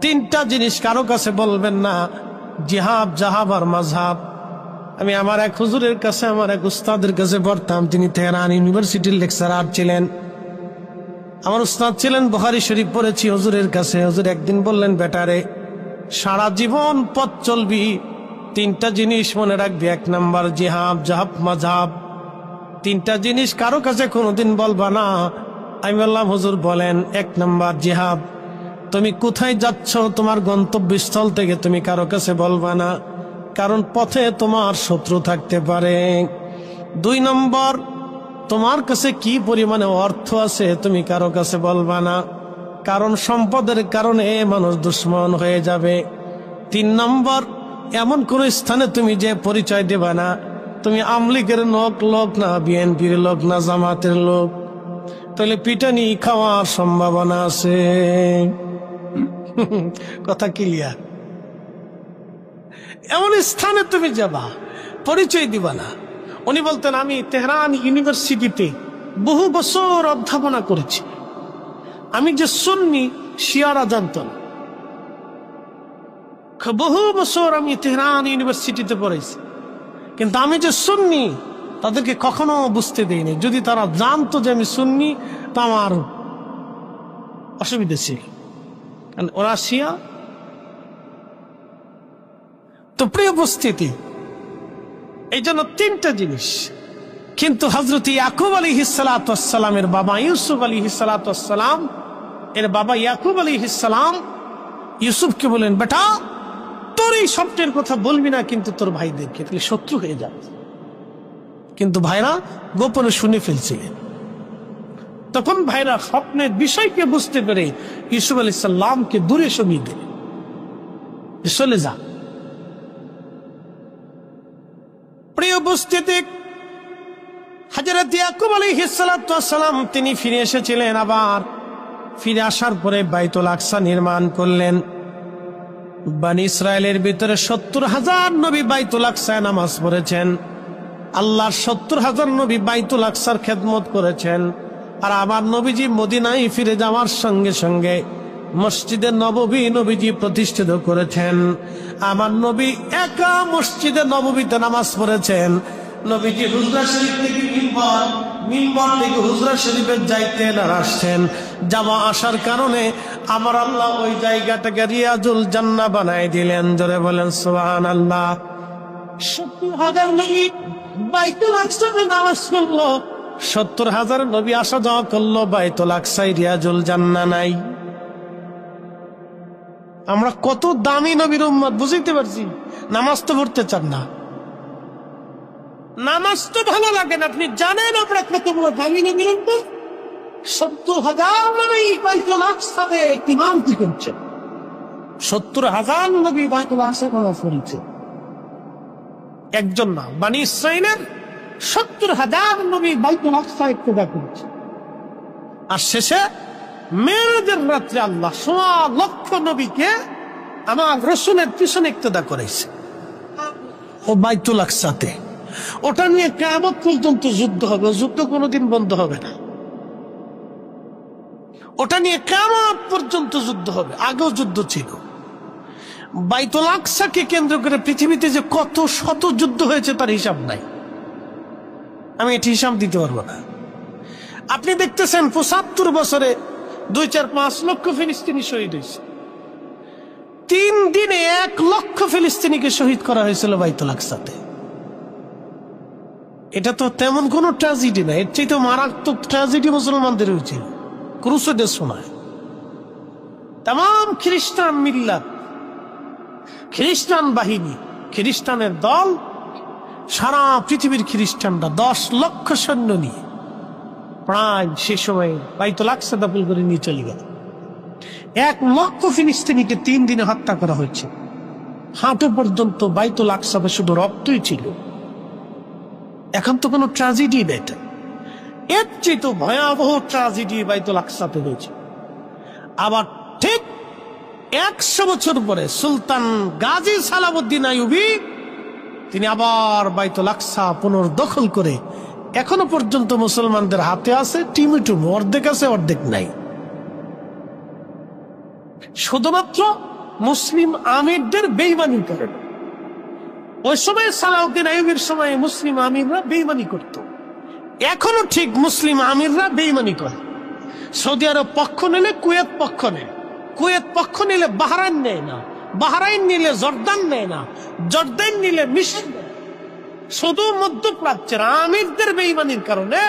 তিনটা জিনিস কারো কাছে বলবেন না, জিহাদ, জাহাব আর মাযহাব। আমি আমার এক হুজুরের কাছে, আমার এক উস্তাদের কাছে পড়তাম, তিনি তেহরান ইউনিভার্সিটির লেকচারার ছিলেন। আমার উস্তাদ ছিলেন, বুখারী শরীফ পড়েছি হুজুরের কাছে। হুজুর একদিন বললেন, বেটারে সারা জীবন পথ চলবি, তিনটা জিনিস মনে রাখবি। এক নাম্বার জিহাদ, জাহাব, মাযহাব। তিনটা জিনিস কারো কাছে কোনোদিন বলবা না। আমি বললাম, হুজুর বলেন। এক নাম্বার জিহাদ, তুমি কোথায় যাচ্ছ তোমার গন্তব্যস্থল থেকে তুমি কারো কাছে বলবা না, কারণ পথে তোমার শত্রু থাকতে পারে। 2 নম্বর, তোমার কাছে কি পরিমাণে অর্থ আছে তুমি কারো কাছে বলবা না, কারণ সম্পদের কারণে মানুষ দুশ্মন হয়ে যাবে। 3 নম্বর, এমন কোন স্থানে তুমি যে পরিচয় দেবা না তুমি আমলিগের লোক না, বিএনপির লোক না, জামাতের লোক, তাহলে পিটানি খাওয়ার সম্ভাবনা আছে। কথা ক্লিয়ার? এমন স্থানে তুমি যাবা, পরিচয় দিবা না। উনি বলতেন, আমি তেহরান ইউনিভার্সিটিতে বহু বছর অধ্যাপনা করেছি, আমি যে সুন্নি শিয়ারা জানত না। বহু বছর আমি তেহরান ইউনিভার্সিটিতে পড়েছি, কিন্তু আমি যে সুন্নি তাদেরকে কখনো বুঝতে দেইনি। যদি তারা জানতো যে আমি সুন্নি তা আমার অসুবিধা ছিল, কারণ ওরা শিয়া। তো প্রিয় উপস্থিতি, এই জন্য তিনটা জিনিস। কিন্তু হযরত ইয়াকুব আলাইহিস সালাতু ওয়াস সালামের বাবা ইউসুফ আলাইহিস সালাতু ওয়াস সালাম, এর বাবা ইয়াকুব আলাইহিস সালাম ইউসুফকে বলেন, বেটা তোর এই স্বপ্নের কথা বলবি না, কিন্তু তোর ভাইদেরকে, তাহলে শত্রু হয়ে যাবে। কিন্তু ভাইরা গোপনে শুনে ফেলছিলেন। তখন ভাইরা স্বপ্নের বিষয়কে বুঝতে পেরে ইউসুফ আলাইহিস সালামকে দূরে সরিয়ে দিলেন, চলে যা। প্রিয় উপস্থিতি, হযরত ইয়াকুব আলাইহিস সালাতু ওয়াস সালাম তিনি ফিরে এসেছিলেন। আবার ফিরে আসার পরে বাইতুল আকসা নির্মাণ করলেন। বনি ইসরায়েলের ভিতরে 70,000 নবী বাইতুল আকসায় নামাজ পড়েছেন। আল্লাহর 70,000 নবী বাইতুল আকসার খেদমত করেছেন। আর আমার নবীজি মদিনায় ফিরে যাওয়ার সঙ্গে সঙ্গে মসজিদে নববী নবীজি প্রতিষ্ঠিত করেছেন। আমার নবী একা মসজিদে নববীতে নামাজ পড়েছেন। নবীজি হুজরা শরীফ থেকে মিম্বর থেকে হুজরা শরীফে যাইতেন আর আসছেন। যাওয়া আসার কারণে আমার আল্লাহ ওই জায়গাটাকে রিয়াজুল জান্নাহ বানায় দিলেন। জোরে বলেন সুবহানাল্লাহ। 70,000 নবী বাইতুল আকসাতে নামাজ পড়লো, 70,000 নবী আসা যাওয়া করলো, বাইতুল আকসায় রিয়াজুল জান্নাহ নাই। আমরা কত দামি নবীর উম্মত, বুঝতে পারছি? নামাজ তো পড়তে চান না, নামাজ তো ভালো লাগে না। আপনি জানেন আমরা কত বড় দামি নবীর উম্মত? 70,000 নবী বাইতুল আকসাতে ইমামতি করছেন, 70,000 নবী বাইতুল আকসায় নামাজ পড়ছেন। একজন না, বনি ইসরাইলের 70,000 নবী বাইতুল আকসায় ইক্তেদা করছেন। আর শেষে মেরাজের রাত্রে আল্লাহ 1.5 লক্ষ নবীকে আমার রাসূলের পিছনে ইক্তেদা করেছে ও বাইতুল আকসাতে। ওটা নিয়ে কিয়ামত পর্যন্ত যুদ্ধ হবে, যুদ্ধ কোনোদিন বন্ধ হবে না। ওটা নিয়ে কিয়ামত পর্যন্ত যুদ্ধ হবে। আগেও যুদ্ধ ছিল। বাইতুল আকসাকে কেন্দ্র করে পৃথিবীতে যে কত শত যুদ্ধ হয়েছে তার হিসাব নাই, আমি এটি হিসাব দিতে পারবো না। আপনি দেখতেছেন 75 বছরে 2-4-5 লক্ষ ফিলিস্তিনি শহীদ হয়েছে। 3 দিনে 1 লক্ষ ফিলিস্তিনিকে শহীদ করা হয়েছিল বাইতুল আকসাতে। এটা তো তেমন কোনো ট্র্যাজেডি না, এর চেয়ে তো মারাত্মক ট্র্যাজেডি মুসলমানদের হয়েছিল ক্রুসেডের সময়। তাম খ্রিস্টান মিল্লাত, খ্রিস্টান বাহিনী, খ্রিস্টানের দল, সারা পৃথিবীর খ্রিস্টানরা 10 লক্ষ সৈন্য নিয়ে প্রায় সে সময় বাইতুল আকসা দখল করে নিয়ে চলে গেল। 1 লক্ষ ফিলিস্তিনিকে 3 দিনে হত্যা করা হয়েছে। হাঁটু পর্যন্ত বাইতুল আকসাতে শুধু রক্তই ছিল। এখন তো কোনো ট্র্যাজেডি নেই, এটা এর চেয়ে তো ভয়াবহ ট্র্যাজেডি বাইতুল আকসাতে হয়েছে। আবার ঠিক 100 বছর পরে সুলতান গাজী সালাউদ্দিন আইয়ুবী তিনি আবার বাইতুল আকসা পুনর্দখল করে এখনো পর্যন্ত মুসলমানদের হাতে আছে। টিমিটুম অর্ধেক আছে, অর্ধেক নাই। শুধুমাত্র মুসলিম আমিরদের বেঈমানি করে। ওই সময় সালাউদ্দিন আইয়ুবের সময় মুসলিম আমিররা বেঈমানি করত, এখনো ঠিক মুসলিম আমিররা বেঈমানি করে। সৌদি আরব পক্ষ নিলে কুয়েত পক্ষ নেয়, কুয়েত পক্ষ নিলে বাহরাইন নেয় না, বাহরাইন নিলে জর্দান নেয় না, জর্দান নিলে মিশর নেয়। শুধু মধ্যপ্রাচ্যের আমিরদের বেঈমানির কারণে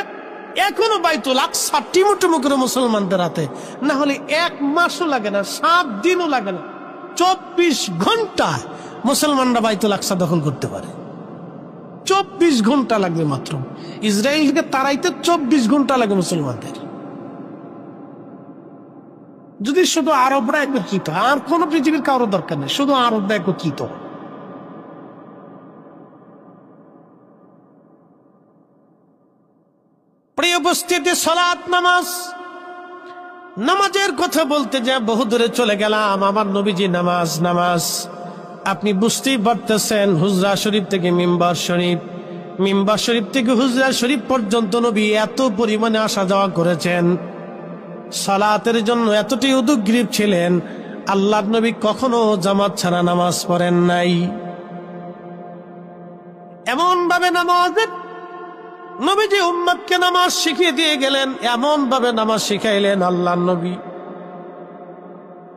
এখনো বাইতুল আকসা টিমুটুমু করে মুসলমানদের হাতে, না হলে 1 মাসও লাগে না, 7 দিনও লাগে না, 24 ঘন্টায় মুসলমানরা বাইতুল আকসা দখল করতে পারে। 24 ঘন্টা লাগবে মাত্র। ইসরায়েলকে তাড়াইতে 24 ঘন্টা লাগে মুসলমানদের। যদি শুধু আরবরা একত্রিত, আর কোন পৃথিবীর কারোর দরকার নেই, শুধু আরবরা একত্রিত। প্রিয় উপস্থিতি, সালাত নামাজ, নামাজের কথা বলতে যা বহু দূরে চলে গেলাম। আমার নবীজি নামাজ নামাজ আপনি বুঝতেই পারতেছেন। হুজরা শরীফ থেকে মিম্বার শরীফ, মিম্বার শরীফ থেকে হুজরা শরীফ পর্যন্ত নবী এত পরিমাণে আসা যাওয়া করেছেন, সালাতের জন্য এতটাই উদগ্রীব ছিলেন। আল্লাহর নবী কখনো জামাত ছাড়া নামাজ পড়েন নাই। এমন ভাবে নামাজের নবীজি উম্মতকে নামাজ শিখিয়ে দিয়ে গেলেন, এমন ভাবে নামাজ শিখাইলেন আল্লাহর নবী।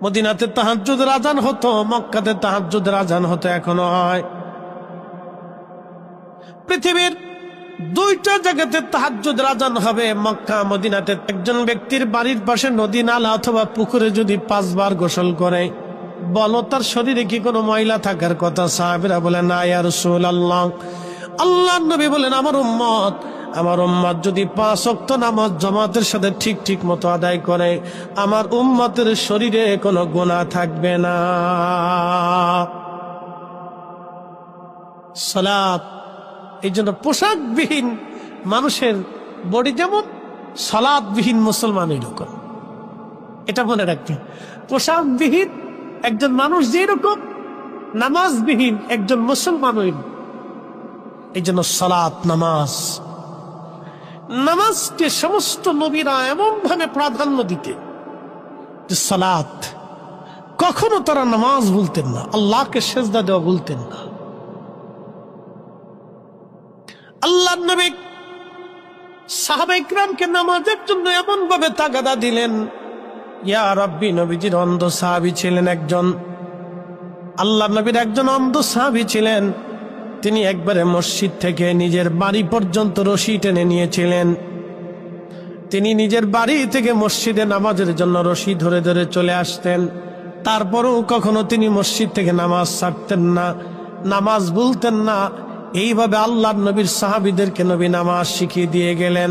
মদিনাতে তাহাজ্জুদের আযান হতো, মক্কাতে তাহাজ্জুদের আযান হতো, এখনো হয়। পৃথিবীর 2টা জায়গাতে তাহাজ্জুদের আযান হবে, মক্কা মদিনাতে। একজন ব্যক্তির বাড়ির পাশে নদী, নালা অথবা পুকুরে যদি 5 বার গোসল করে, বলো তার শরীরে কি কোনো ময়লা থাকার কথা? সাহাবীরা বলেন, না ইয়া রাসূলুল্লাহ। আল্লাহর নবী বলেন, আমার উম্মত যদি 5 ওয়াক্ত নামাজ জামাতের সাথে ঠিক মতো আদায় করে, আমার উম্মতের শরীরে কোনো গুনাহ থাকবে না। সালাত, এই জন্য পোশাকবিহীন মানুষের বডি যেমন, সালাতবিহীন মুসলমান এরকম। এটা মনে রাখবেন, পোশাকবিহীন একজন মানুষ যেরকম, নামাজবিহীন একজন মুসলমান ওই। এই জন্য সালাত, নামাজকে সমস্ত নবীরা এমন ভাবে প্রাধান্য দিতে যে সালাত, কখনো তারা নামাজ ভুলতেন না, আল্লাহকে সেজদা দেওয়া ভুলতেন না। আল্লাহর নবী সাহাবায়ে কিরামকে নামাজের জন্য এমন ভাবে তাগাদা দিলেন। ইয়া রাব্বি, নবীজির অন্ধ সাহাবী ছিলেন একজন, আল্লাহর নবীর একজন অন্ধ সাহাবী ছিলেন। তিনি একবারে মসজিদ থেকে নিজের বাড়ি পর্যন্ত রশি টেনে নিয়েছিলেন। তিনি নিজের বাড়ি থেকে মসজিদে নামাজের জন্য রশি ধরে ধরে চলে আসতেন। তারপরেও কখনো তিনি মসজিদ থেকে নামাজ ছাড়তেন না, নামাজ ভুলতেন না। এইভাবে আল্লাহর নবীর সাহাবীদেরকে নবী নামাজ শিখিয়ে দিয়ে গেলেন,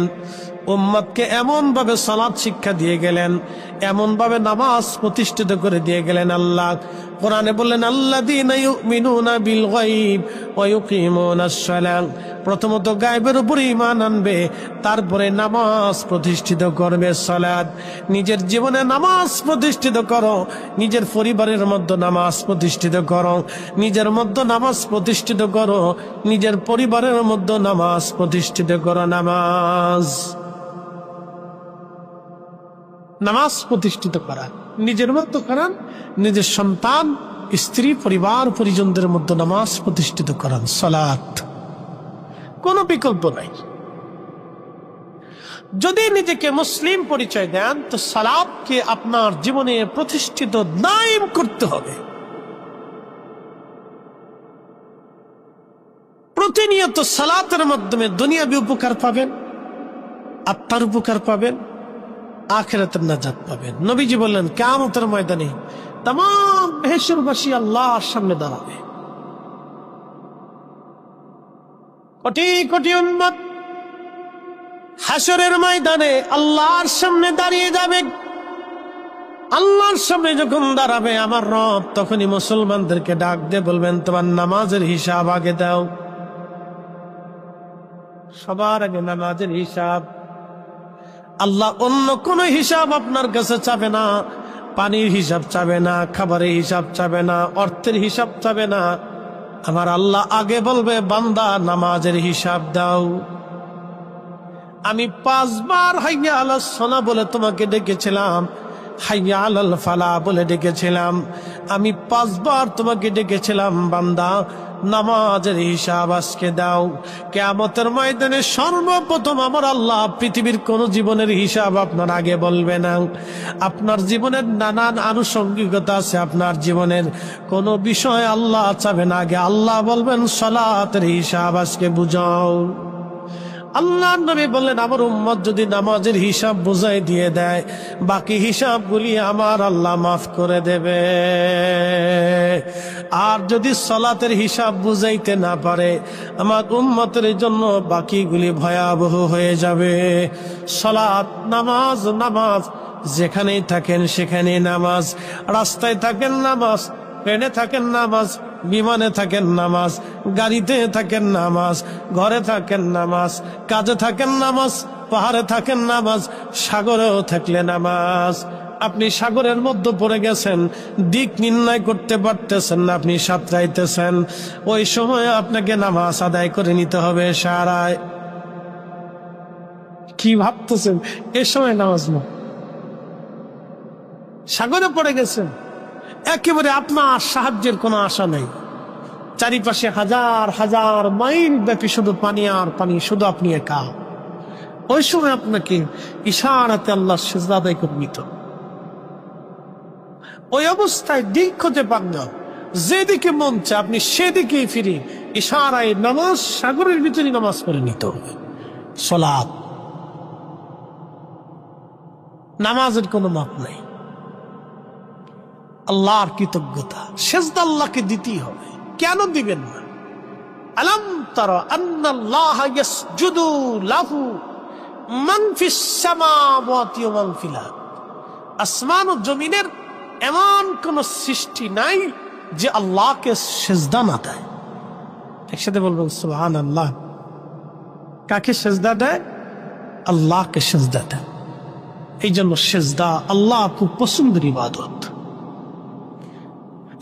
উম্মতকে এমন ভাবে সালাত শিক্ষা দিয়ে গেলেন, এমন ভাবে নামাজ প্রতিষ্ঠিত করে দিয়ে গেলেন। আল্লাহ কোরআনে বললেন, আল্লাযীনা ইউমিনুনা বিল গায়ব ওয়া ইউকিমুনাস সালাত। প্রথমত গায়বের উপর ঈমান আনবে, তারপরে নামাজ প্রতিষ্ঠিত করবে। সালাত, নিজের জীবনে নামাজ প্রতিষ্ঠিত করো, নিজের পরিবারের মধ্যে নামাজ প্রতিষ্ঠিত করো, নিজের মধ্যে নামাজ প্রতিষ্ঠিত করো, নিজের পরিবারের মধ্যে নামাজ প্রতিষ্ঠিত করো। নামাজ প্রতিষ্ঠিত করা, নিজের মধ্যে করান, নিজের সন্তান, স্ত্রী, পরিবার, পরিজনদের মধ্যে নামাজ প্রতিষ্ঠিত করান। সালাত, কোনো বিকল্প নাই। যদি নিজেকে মুসলিম পরিচয় দেন, তো সালাতকে আপনার জীবনে প্রতিষ্ঠিত দায়ম করতে হবে। প্রতিনিয়ত সালাতের মাধ্যমে দুনিয়াবি উপকার পাবেন, আত্মার উপকার পাবেন, আখিরাতের নাজাত পাবেন। নবীজি বললেন, কিয়ামতের ময়দানে तमाम বেহেশতবাসী আল্লাহর সামনে দাঁড়াবে। কোটি কোটি উম্মত হাশরের ময়দানে আল্লাহর সামনে দাঁড়িয়ে যাবে। আল্লাহর সামনে যখন দাঁড়াবে আমার রব, তখনই মুসলমানদেরকে ডাক দিয়ে বলবেন, তোমার নামাজের হিসাব আগে দাও। সবার আগে নামাজের হিসাব। আল্লাহ অন্য কোন হিসাব আপনার কাছে চাবে না, পানির হিসাব চাবে না, খাবারের হিসাব চাবে না, অর্থের হিসাব চাবে না। আমার আল্লাহ আগে বলবে, বান্দা নামাজের হিসাব দাও। আমি 5 বার হাইয়া আলাস সালাহ বলে তোমাকে ডেকেছিলাম, হাইয়া আলাল ফালাহ বলে ডেকেছিলাম। আমি 5 বার তোমাকে ডেকেছিলাম, বান্দা নামাজের হিসাব আজকে দাও। কিয়ামতের ময়দানে সর্বপ্রথম আমার আল্লাহ পৃথিবীর কোন জীবনের হিসাব আপনার আগে বলবে না। আপনার জীবনের নানান আনুষঙ্গিকতা আছে, আপনার জীবনের কোন বিষয় আল্লাহ চাবেন আগে আল্লাহ বলবেন সালাতের হিসাব আজকে বুঝাও। আল্লাহ নবী বললেন, আমার উম্মত যদি নামাজের হিসাব বুঝাই দিয়ে দেয়, বাকি হিসাবগুলি আমার আল্লাহ মাফ করে দেবে। আর যদি সালাতের হিসাব বুঝাইতে না পারে, আমার উম্মতের জন্য বাকিগুলি ভয়াবহ হয়ে যাবে। সালাত, নামাজ, নামাজ, যেখানেই থাকেন সেখানেই নামাজ, রাস্তায় থাকেন নামাজ, ট্রেনে থাকেন নামাজ, বিমানে থাকেন নামাজ, গাড়িতে থাকেন নামাজ, ঘরে থাকেন নামাজ, কাজে থাকেন নামাজ, পাহাড়ে থাকেন নামাজ, সাগরেও থাকলে নামাজ। আপনি সাগরের মধ্যে পড়ে গেছেন, দিক নির্ণয় করতে পারতেছেন না, আপনি সাঁতরাইতেছেন, ওই সময় আপনাকে নামাজ আদায় করে নিতে হবে সারায়। কি ভাবতেছেন এ সময় নামাজ না? সাগরে পড়ে গেছেন, একেবারে আপনার সাহায্যের কোনো আশা নেই, চারিপাশে হাজার হাজার মাইল ব্যাপী শুধু পানি আর পানি, শুধু আপনি একা। ওই সময় আপনাকে ইশারাতে আল্লাহ সিজদা আদায় করে নিত। ওই অবস্থায় দিক খুঁজে পান না, যেদিকে মন চায় আপনি সেদিকেই ফিরে ইশারায় নামাজ, সাগরের ভিতরে নামাজ করে নিত হবে। সালাত, নামাজের কোনো মাপ নাই। আল্লাহর কৃতজ্ঞতা, সিজদা আল্লাহকে দিতেই হবে। কেন দিবেন না? আলাম তারা আন্নাল্লাহা ইয়াসজুদু লাহু মান ফিস সামাওয়াতি ওয়া মান ফিল আরদ। আসমান ও জমিনের এমন কোন সৃষ্টি নাই যে আল্লাহকে সিজদা না দেয়। একসাথে বলবেন সুবহানাল্লাহ। কাকে সিজদা দেয়? আল্লাহকে সিজদা দেয়। এই জন্য সিজদা আল্লাহ খুব পছন্দের ইবাদত।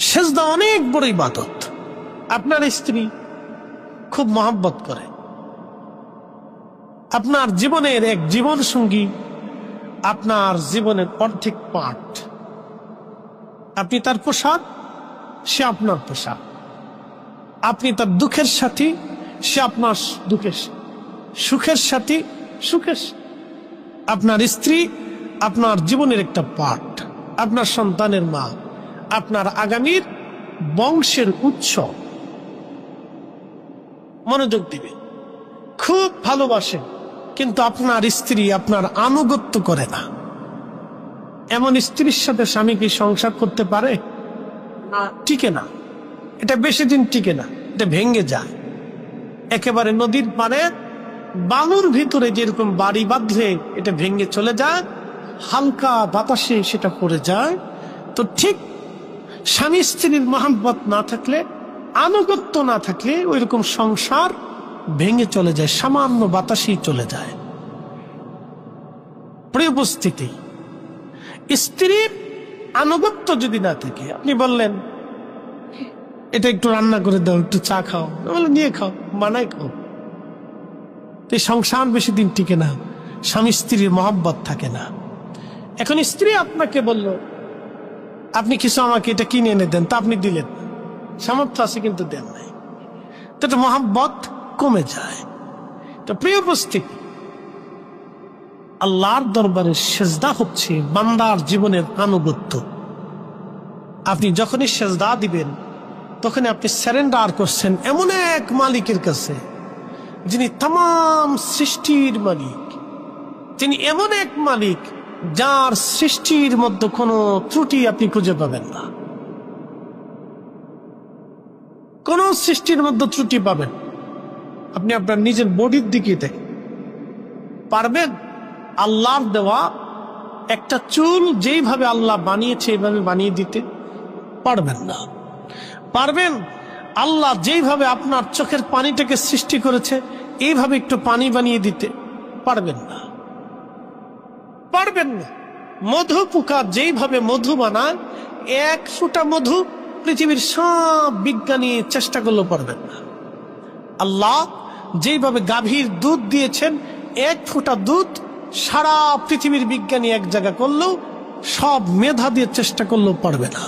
সিজদা অনেক বড় ইবাদত। আপনার স্ত্রী খুব মহব্বত করে, আপনার জীবনের এক জীবন সঙ্গী, আপনার জীবনের অর্ধেক পার্ট। আপনি তার পোশাক, সে আপনার পোশাক। আপনি তার দুঃখের সাথী, সে আপনার দুঃখের, সুখের সাথী, সুখের। আপনার স্ত্রী আপনার জীবনের একটা পার্ট, আপনার সন্তানের মা, আপনার আগামীর বংশের উৎস। মনোযোগ দিবে, খুব ভালোবাসে, কিন্তু আপনার স্ত্রী আপনার আনুগত্য করে না। এমন স্ত্রীর সাথে স্বামী কি সংসার করতে পারে? টিকে না, এটা বেশি দিন টিকে না, এটা ভেঙে যায়। একেবারে নদীর পারে বালুর ভিতরে যেরকম বাড়ি বাঁধলে এটা ভেঙে চলে যায়, হালকা বাতাসে সেটা পড়ে যায়। তো ঠিক স্বামী স্ত্রীর মহব্বত না থাকলে, আনুগত্য না থাকলে ওইরকম সংসার ভেঙে চলে যায়, সামান্য বাতাসেই চলে যায়। প্রিয় উপস্থিতি, স্ত্রীর আনুগত্য যদি না থাকে, আপনি বললেন এটা একটু রান্না করে দাও, একটু চা খাও, বলে নিয়ে খাও, বানাই খাও, এই সংসার বেশি দিন টিকে না, স্বামী স্ত্রীর মহব্বত থাকে না। এখন স্ত্রী আপনাকে বলল আপনি কিছু আমাকে এটা কিনে এনে দেন, তা আপনি দিলেন, সামর্থ্য আছে কিন্তু দেন নাই, তো এটা মহব্বত কমে যায়। তো প্রিয় উপস্থিতি, আল্লাহর দরবারে সিজদা হচ্ছে বান্দার জীবনের আনুগত্য। আপনি যখনই সিজদা দিবেন তখন আপনি সারেন্ডার করছেন এমন এক মালিকের কাছে যিনি तमाम সৃষ্টির মালিক। তিনি এমন এক মালিক যার সৃষ্টির মধ্যে কোনো ত্রুটি আপনি খুঁজে পাবেন না। কোন সৃষ্টির মধ্যে ত্রুটি পাবেন? আপনি আপনার নিজের বডির দিকে দেখেন, পারবেন আল্লাহর দেওয়া একটা চুল যেইভাবে আল্লাহ বানিয়েছে এইভাবে বানিয়ে দিতে? পারবেন না। পারবেন আল্লাহ যেইভাবে আপনার চোখের পানিটাকে সৃষ্টি করেছে এইভাবে একটু পানি বানিয়ে দিতে? পারবেন না, পারবেন না। মধু পোকা যেইভাবে মধু বানায়, এক ফোঁটা মধু পৃথিবীর সব বিজ্ঞানী চেষ্টা করলেও পারবেন না। আল্লাহ যেইভাবে গাভীর দুধ দিয়েছেন, এক ফোঁটা দুধ সারা পৃথিবীর বিজ্ঞানী এক জায়গা করলেও সব মেধা দিয়ে চেষ্টা করলেও পারবে না।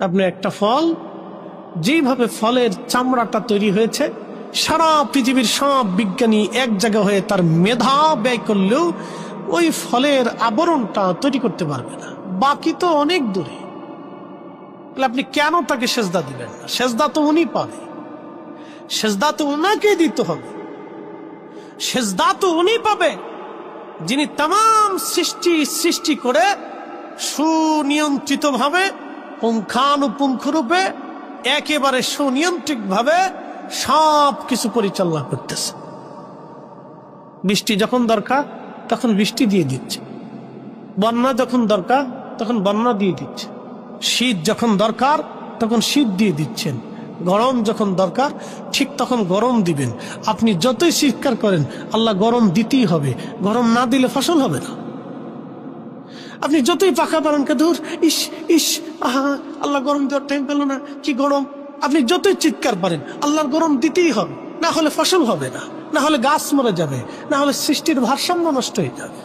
আপনি একটা ফল, যেইভাবে ফলের চামড়াটা তৈরি হয়েছে, সারা পৃথিবীর সব বিজ্ঞানী এক জায়গা হয়ে তার মেধা ব্যয় করলেও ওই ফলের আবরণটা তৈরি করতে পারবে না, বাকি তো অনেক দূরে। আপনি কেন তাকে সেজদা দিবেন না? সেজদা তো উনি পাবে, সেজদা তো উনাকে দিতে হবে, সেজদা তো উনি পাবে যিনি তাম সৃষ্টি করে সুনিয়ন্ত্রিত ভাবে, পুঙ্খানুপুঙ্খ রূপে, একেবারে সুনিয়ন্ত্রিত ভাবে সব কিছু পরিচালনা করতেছে। বৃষ্টি যখন দরকার তখন বৃষ্টি দিয়ে দিচ্ছে, বন্যা যখন দরকার তখন বন্যা দিয়ে দিচ্ছে, শীত যখন দরকার তখন শীত দিয়ে দিচ্ছেন, গরম যখন দরকার ঠিক তখন গরম দিবেন। আপনি যতই স্বীকার করেন আল্লাহ গরম দিতেই হবে, গরম না দিলে ফসল হবে না। আপনি যতই পাখা পারেন দূর, ইস ইস আহা আল্লাহ গরম দেওয়ার টাইম পেল না, কি গরম। আপনি যতই চিৎকার পারেন আল্লাহর গরম দিতেই হবে, না হলে ফসল হবে না, না হলে গাছ মরে যাবে, না হলে সৃষ্টির ভারসাম্য নষ্ট হয়ে যাবে।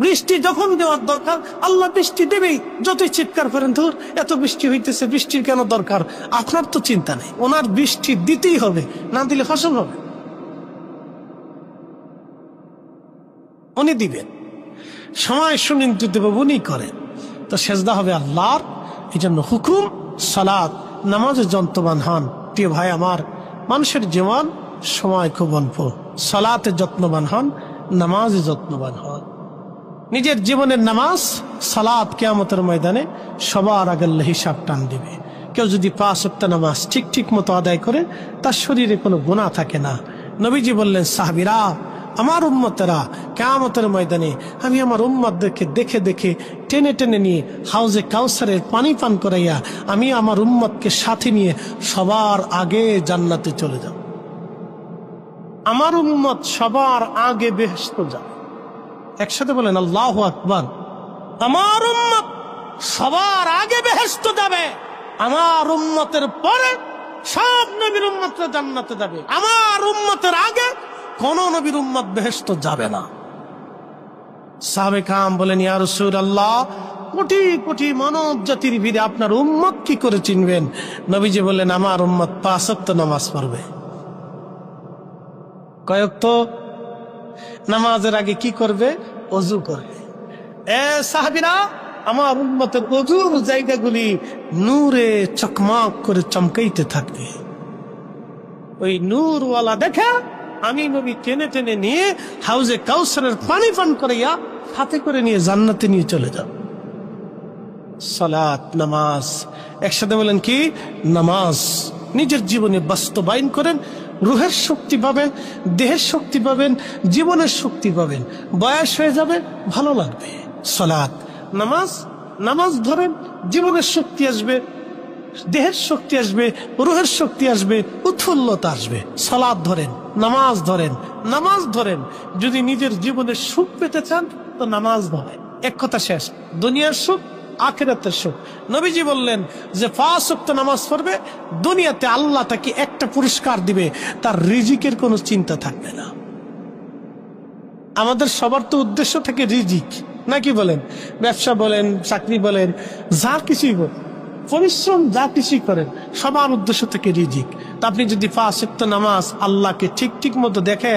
বৃষ্টি যখন দেওয়ার দরকার আল্লাহ বৃষ্টি দেবেই, যতই চিৎকার করেন ধর এত বৃষ্টি হইতেছে, বৃষ্টির কেন দরকার? আপনার তো চিন্তা নেই, ওনার বৃষ্টি দিতেই হবে, না দিলে ফসল হবে। উনি দিবেন, সময় সুনিয়ন্ত্রিত উনি করেন। তো সেজদা হবে আল্লাহর। এই জন্য হুকুম সালাত, নামাজের যত্নবান হন। প্রিয় ভাই আমার, মানুষের জীবন সময় খুব অল্প, সালাতে যত্নবান হন, নামাজে যত্নবান হন। নিজের জীবনের নামাজ সালাত কিয়ামতের ময়দানে সবার আগে হিসাব টান দিবে। কেউ যদি 5 ওয়াক্ত নামাজ ঠিক মতো আদায় করে, তার শরীরে কোনো গুনাহ থাকে না। নবীজি বললেন, সাহাবীরা, আমার উম্মতেরা কিয়ামতের ময়দানে আমি আমার উম্মতদেরকে দেখে দেখে টেনে টেনে নিয়ে হাউজে কাউসারের পানি পান করাইয়া আমি আমার উম্মতকে সাথে নিয়ে সবার আগে জান্নাতে চলে যাব। আমার উম্মত সবার আগে বেহেশতে যাবে। একসাথে বলেন আল্লাহু আকবার। আমার উম্মত সবার আগে বেহেশতে যাবে, আমার উম্মতের পরে সব নবীর উম্মতরা জান্নাতে যাবে, আমার উম্মতের আগে কোন নবীর উম্মত বেহেশতে যাবে না। সাহাবে কাম বলেন, ইয়া রাসূলুল্লাহ, কোটি কোটি মানব জাতির ভিড়ে আপনার উম্মত কি করে চিনবেন? নবীজি বললেন, আমার উম্মত 5 ওয়াক্ত নামাজ পড়বে। কয় ওয়াক্ত? নামাজের আগে কি করবে? ওযু করবে। সাহাবীরা, আমার উম্মতের ওযুর জায়গাগুলি নূরে চকমক করে চমকাইতে থাকবে। ওই নূরওয়ালা দেখা আমি নবী টেনে টেনে নিয়ে হাউজে কাউসারের পানি পান করাইয়া হাতে করে নিয়ে জান্নাতে নিয়ে চলে যাব। সালাত, নামাজ, একসাথে বলেন কি? নামাজ নিজের জীবনে বাস্তবায়ন করেন, রুহের শক্তি পাবেন, দেহের শক্তি পাবেন, জীবনের শক্তি পাবেন। বয়স হয়ে যাবে, ভালো লাগবে। সালাত, নামাজ, নামাজ ধরেন, জীবনের শক্তি আসবে, দেহের শক্তি আসবে, রুহের শক্তি আসবে, উৎফুল্লতা আসবে। সালাত ধরেন, নামাজ ধরেন, নামাজ ধরেন। যদি নিজের জীবনের সুখ পেতে চান তো নামাজ ধরেন। এক কথা শেষ, দুনিয়ার সুখ, আখিরাতের সুখ। নবীজি বললেন যে 5 ওয়াক্ত নামাজ পড়বে, দুনিয়াতে আল্লাহ তাকে একটা পুরস্কার দিবে, তার রিজিকের কোনো চিন্তা থাকবে না। আমাদের সবার তো উদ্দেশ্য থাকে রিজিক, নাকি বলেন? ব্যবসা বলেন, চাকরি বলেন, যা কিছুই বলেন, পরিশ্রম যা কিছুই করেন, সবার উদ্দেশ্য থেকে রিজিক। তা আপনি যদি 5 ওয়াক্ত নামাজ আল্লাহকে ঠিক মতো দেখে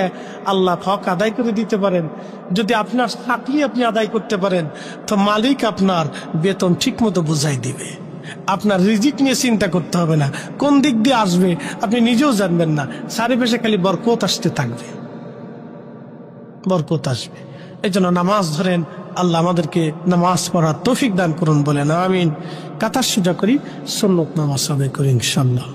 আল্লাহ হক আদায় করে দিতে পারেন, যদি আপনার চাকরি আপনি আদায় করতে পারেন, তো মালিক আপনার বেতন ঠিক মতো বুঝাই দিবে। আপনার রিজিক নিয়ে চিন্তা করতে হবে না, কোন দিক দিয়ে আসবে আপনি নিজেও জানবেন না। চারিপাশে খালি বরকত আসতে থাকবে, বরকত আসবে। এই জন্য নামাজ ধরেন। আল্লাহ আমাদেরকে নামাজ পড়ার তৌফিক দান করুন, বলেন আমিন। কাতার সোজা করি, সুন্নত নামাজ আদায় করি ইনশাআল্লাহ।